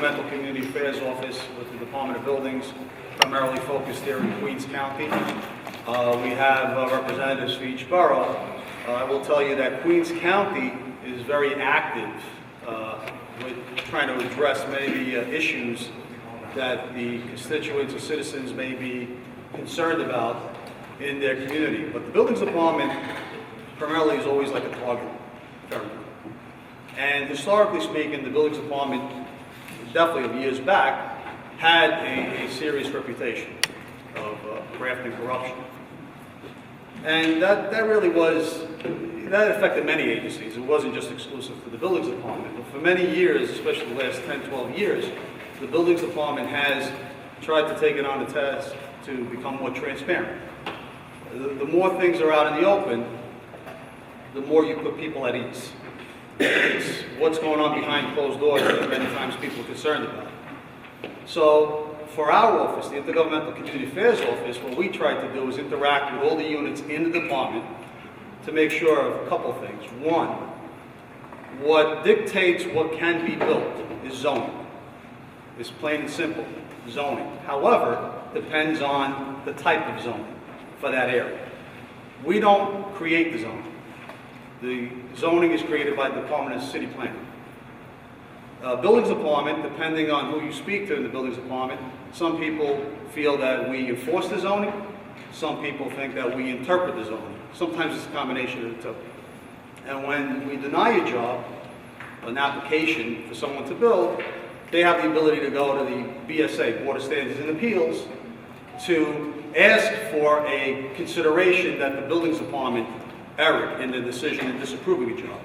Intergovernmental Community Affairs Office with the Department of Buildings, primarily focused here in Queens County. We have representatives for each borough. I will tell you that Queens County is very active with trying to address many of the issues that the constituents or citizens may be concerned about in their community. But the Buildings Department primarily is always like a target. And historically speaking, the Buildings Department, definitely of years back, had a serious reputation of graft and corruption. And that really was, that affected many agencies. It wasn't just exclusive to the Buildings Department. But for many years, especially the last 10, 12 years, the Buildings Department has tried to take it on the task to become more transparent. The more things are out in the open, the more you put people at ease. It's what's going on behind closed doors that many times people are concerned about. So for our office, the Intergovernmental Community Affairs Office, what we try to do is interact with all the units in the department to make sure of a couple things. One, what dictates what can be built is zoning. It's plain and simple, zoning. However, depends on the type of zoning for that area. We don't create the zoning. The zoning is created by the Department of City Planning. Buildings Department, depending on who you speak to in the Buildings Department, some people feel that we enforce the zoning, some people think that we interpret the zoning. Sometimes it's a combination of the two. And when we deny a job, an application for someone to build, they have the ability to go to the BSA, Board of Standards and Appeals, to ask for a consideration that the Buildings Department erred in the decision in disapproving a job.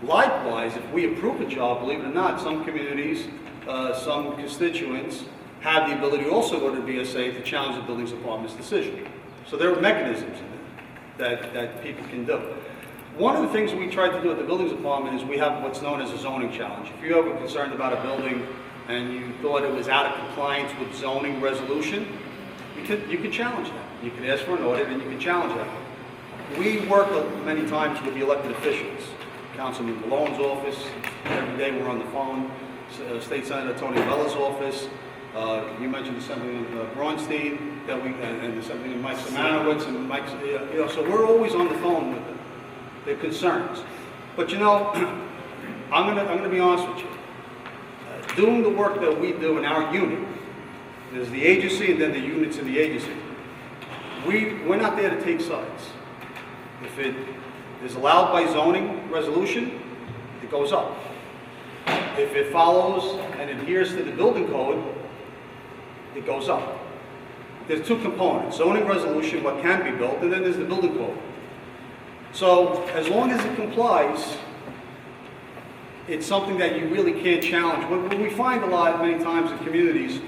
Likewise, if we approve a job, believe it or not, some communities, some constituents have the ability to also go to the BSA to challenge the Buildings Department's decision. So there are mechanisms in it that people can do. One of the things we try to do at the Buildings Department is we have what's known as a zoning challenge. If you're ever concerned about a building and you thought it was out of compliance with zoning resolution, you could challenge that. You could ask for an audit and you can challenge that. We work many times with the elected officials. Councilman Malone's office, every day we're on the phone. State Senator Tony Bella's office. You mentioned Assemblyman Braunstein, and Assemblyman Mike Simanowicz, and Mike, so we're always on the phone with them, their concerns. But I'm gonna be honest with you. Doing the work that we do in our unit, there's the agency and then the units in the agency. We're not there to take sides. If it is allowed by zoning resolution, it goes up. If it follows and adheres to the building code, it goes up. There's two components, zoning resolution, what can be built, and then there's the building code. So as long as it complies, it's something that you really can't challenge. What we find many times in communities,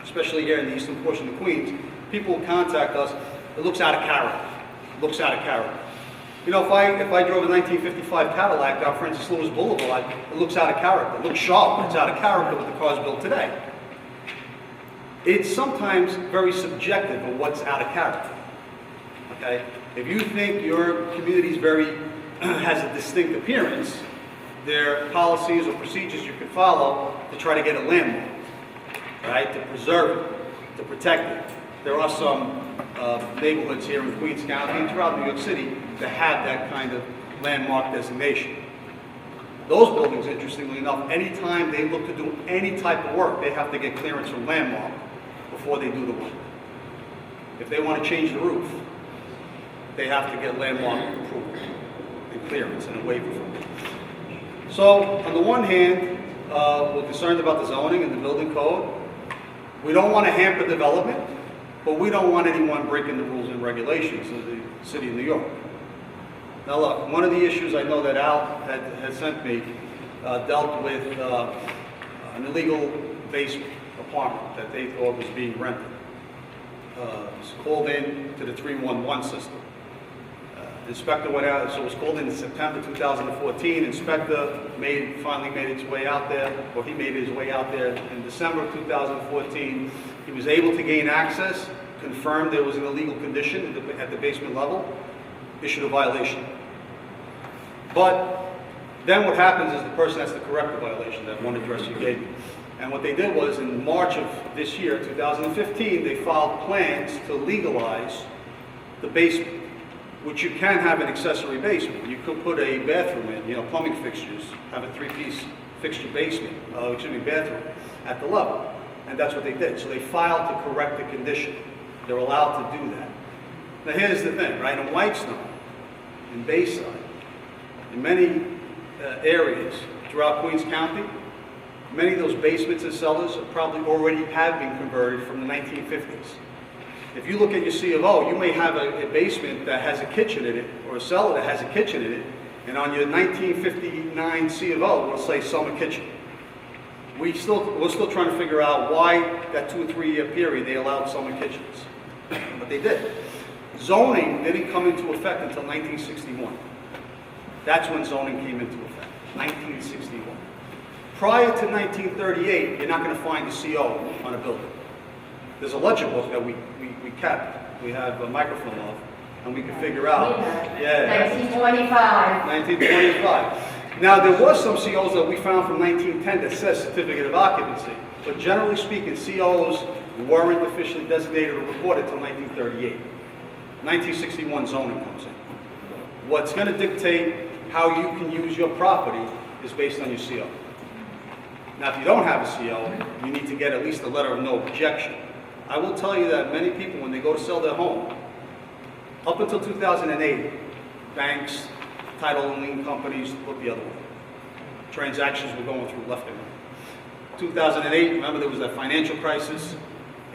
especially here in the eastern portion of Queens, people will contact us, it looks out of character. Looks out of character. If I drove a 1955 Cadillac down Francis Lewis Boulevard, it looks out of character. It looks sharp, but it's out of character with the cars built today. It's sometimes very subjective of what's out of character. Okay? If you think your community has a distinct appearance, there are policies or procedures you can follow to try to get it landmarked, right? To preserve it, to protect it. There are some neighborhoods here in Queens County and throughout New York City that have that kind of landmark designation. Those buildings, interestingly enough, anytime they look to do any type of work, they have to get clearance from landmark before they do the work. If they want to change the roof, they have to get landmark approval and clearance and a waiver from it. So, on the one hand, we're concerned about the zoning and the building code. We don't want to hamper development, but we don't want anyone breaking the rules and regulations of the city of New York. Now look, one of the issues I know that Al had sent me dealt with an illegal basement apartment that they thought was being rented. It was called in to the 311 system. Inspector went out, so it was called in September 2014. Inspector finally made its way out there, or he made his way out there in December of 2014. He was able to gain access, confirmed there was an illegal condition at the basement level, issued a violation. But then what happens is the person has to correct the violation, that one address you gave me. And what they did was, in March of this year, 2015, they filed plans to legalize the basement, which you can have an accessory basement. You could put a bathroom in, you know, plumbing fixtures, have a three-piece fixture basement, bathroom at the level. And that's what they did. So they filed to correct the condition. They're allowed to do that. Now here's the thing, right? In Whitestone, in Bayside, in many areas throughout Queens County, many of those basements and cellars probably already have been converted from the 1950s. If you look at your C of O, you may have a basement that has a kitchen in it, or a cellar that has a kitchen in it, and on your 1959 C of O, it'll say summer kitchen. We're still trying to figure out why that 2 or 3 year period they allowed summer kitchens. But they did. Zoning didn't come into effect until 1961. That's when zoning came into effect, 1961. Prior to 1938, you're not going to find a CO on a building. There's a ledger book that we kept. We have a microfilm of, and we can figure out. Yeah. 1925. 1925. Now, there was some COs that we found from 1910 that says certificate of occupancy, but generally speaking, COs weren't officially designated or recorded until 1938. 1961 zoning comes in. What's going to dictate how you can use your property is based on your CO. Now, if you don't have a CO, you need to get at least a letter of no objection. I will tell you that many people, when they go to sell their home, up until 2008, banks, title and lien companies looked the other way. Transactions were going through left and right. 2008, remember there was that financial crisis.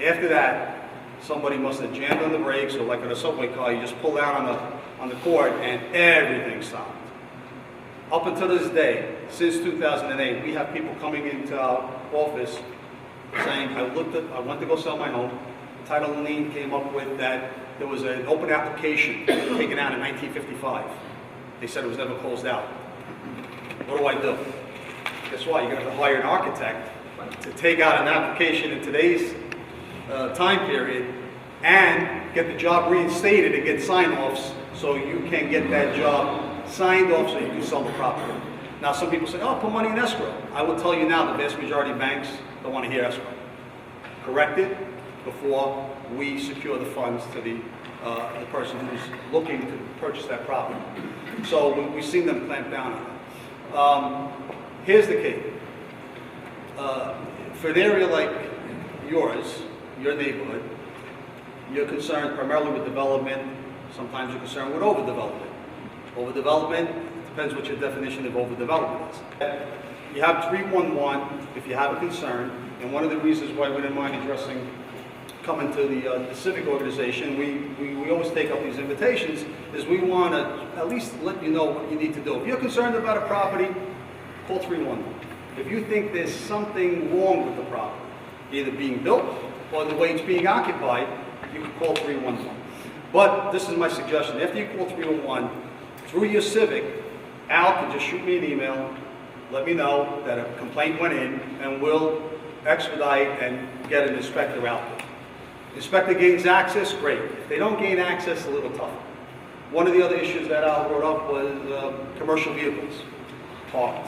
After that, somebody must have jammed on the brakes, or like in a subway car, you just pull out on the cord and everything stopped. Up until this day, since 2008, we have people coming into our office saying, I went to go sell my home. Title and lien came up with that there was an open application taken out in 1955. They said it was never closed out. What do I do? Guess what? You're going to have to hire an architect to take out an application in today's time period and get the job reinstated and get sign-offs so you can get that job signed off so you can sell the property. Now, some people say, oh, put money in escrow. I will tell you now, the vast majority of banks don't want to hear escrow. Correct it before we secure the funds to the person who's looking to purchase that property. So we've seen them clamp down on it. Here's the key. For an area like yours, your neighborhood, you're concerned primarily with development. Sometimes you're concerned with overdevelopment. Overdevelopment depends what your definition of overdevelopment is. You have 311 if you have a concern, and one of the reasons why we didn't mind addressing coming to the civic organization, we always take up these invitations, is we want to at least let you know what you need to do. If you're concerned about a property, call 311. If you think there's something wrong with the property, either being built or the way it's being occupied, you can call 311. But this is my suggestion. After you call 311, through your civic, Al can just shoot me an email, let me know that a complaint went in, and we'll expedite and get an inspector out there. Inspector gains access, great. If they don't gain access, a little tougher. One of the other issues that Al brought up was commercial vehicles parked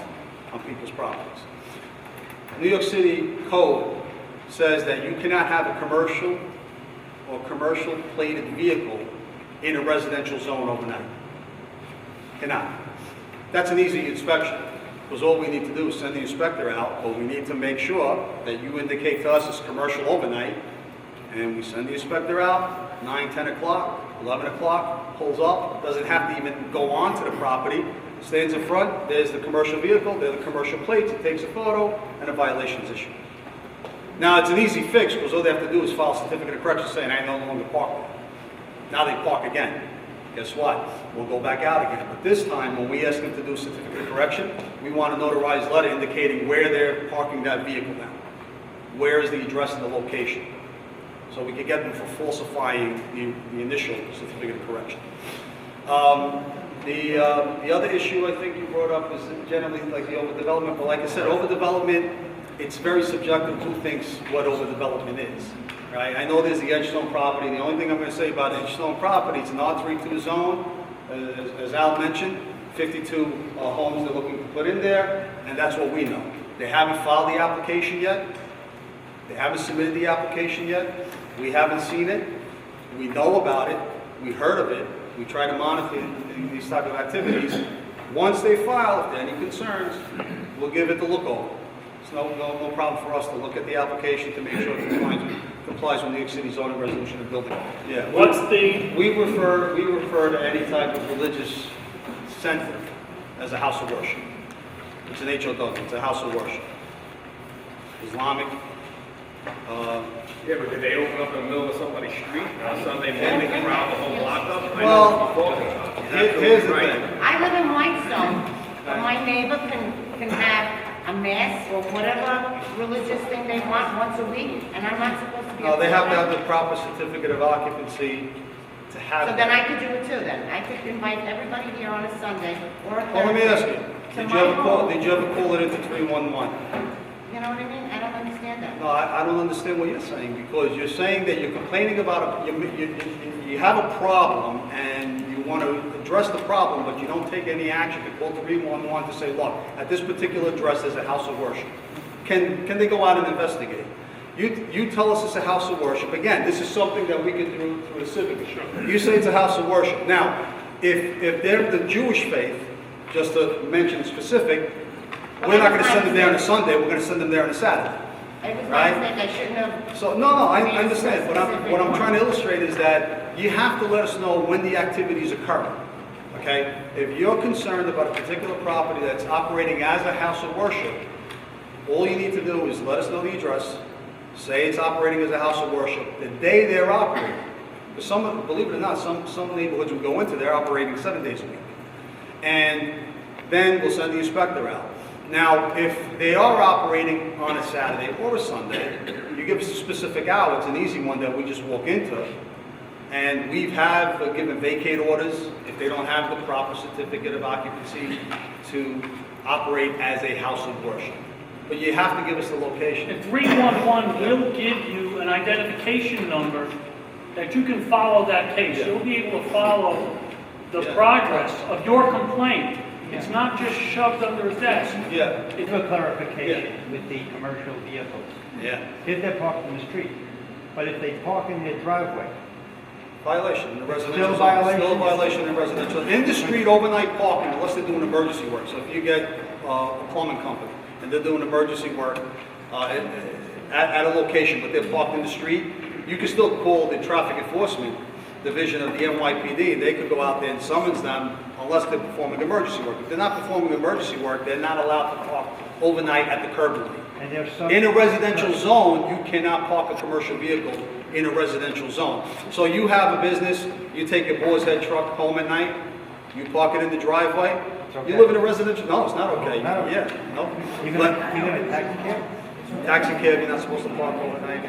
on people's properties. New York City code says that you cannot have a commercial or commercial plated vehicle in a residential zone overnight. Cannot. That's an easy inspection, because all we need to do is send the inspector out, but we need to make sure that you indicate to us it's commercial overnight, and we send the inspector out, 9, 10 o'clock, 11 o'clock, pulls up, doesn't have to even go onto the property, stands in front, there's the commercial vehicle, there's the commercial plates, he takes a photo, and a violation is issued. Now, it's an easy fix, because all they have to do is file a certificate of correction saying, I no longer park there. Now they park again. Guess what? We'll go back out again. But this time, when we ask them to do a certificate of correction, we want a notarized letter indicating where they're parking that vehicle now. Where is the address and the location? So we can get them for falsifying the initial certificate of correction. The other issue I think you brought up is generally like the overdevelopment. But like I said, overdevelopment, it's very subjective. Who thinks what overdevelopment is? Right? I know there's the Edgestone property. The only thing I'm going to say about Edgestone property, it's an R32 zone, as Al mentioned, 52 homes they're looking to put in there, and that's what we know. They haven't filed the application yet. They haven't submitted the application yet. We haven't seen it. We know about it. We heard of it. We try to monitor these type of activities. Once they file, if there are any concerns, we'll give it the look over. It's no problem for us to look at the application to make sure it complies with New York City zoning resolution and building. Yeah. We refer to any type of religious center as a house of worship. It's an HOW, it's a house of worship. Islamic. Yeah, but did they open up in the middle of somebody's street on Sunday morning and round the whole block up? Well, here's the thing. I live in Whitestone, but my neighbor can have a mass or whatever religious thing they want once a week, and I'm not supposed to be. They have to have the proper certificate of occupancy to have. So then I could do it too. Then I could invite everybody here on a Sunday or a Thursday. Well, let me ask you. Did you ever call it into 311? You know what I mean? I don't understand that. No, I don't understand what you're saying, because you're saying that you're complaining about you have a problem and you want to address the problem, but you don't take any action to call 311 to say, look, at this particular address there's a house of worship. Can they go out and investigate? You tell us it's a house of worship. Again, this is something that we can do through the civic. You say it's a house of worship. Now, if they're the Jewish faith, just to mention specific, we're not going to send them there on a Sunday, we're going to send them there on a Saturday. It was Right? my mistake. I shouldn't have. So, no, I understand. What I'm trying to illustrate is that you have to let us know when the activities occur. Okay? If you're concerned about a particular property that's operating as a house of worship, all you need to do is let us know the address, say it's operating as a house of worship, the day they're operating. Because believe it or not, some neighborhoods we go into, they're operating 7 days a week. And then we'll send the inspector out. Now, if they are operating on a Saturday or a Sunday, you give us a specific hour. It's an easy one that we just walk into. And we have given vacate orders if they don't have the proper certificate of occupancy to operate as a house of worship. But you have to give us the location. And 311 will give you an identification number that you can follow that case. Yeah. You'll be able to follow the Yeah. progress of your complaint. It's not just shoved under a desk. Yeah, For clarification with the commercial vehicles, yeah. if they're parked in the street, but if they park in their driveway, Violation in the residential Still zone. violation? Still a violation in residential. In the street, overnight parking, unless they're doing emergency work. So if you get a plumbing company and they're doing emergency work at a location, but they're parked in the street, you can still call the traffic enforcement division of the NYPD. They could go out there and summons them unless they're performing emergency work. If they're not performing emergency work, they're not allowed to park overnight at the curb line. and there's some... In a residential zone, you cannot park a commercial vehicle in a residential zone. So you have a business, you take your boar's head truck home at night, you park it in the driveway, okay. you live in a residential, no, it's not okay. Not okay. Yeah, no. You're But gonna tax cab? taxi cab, you're not supposed to park overnight.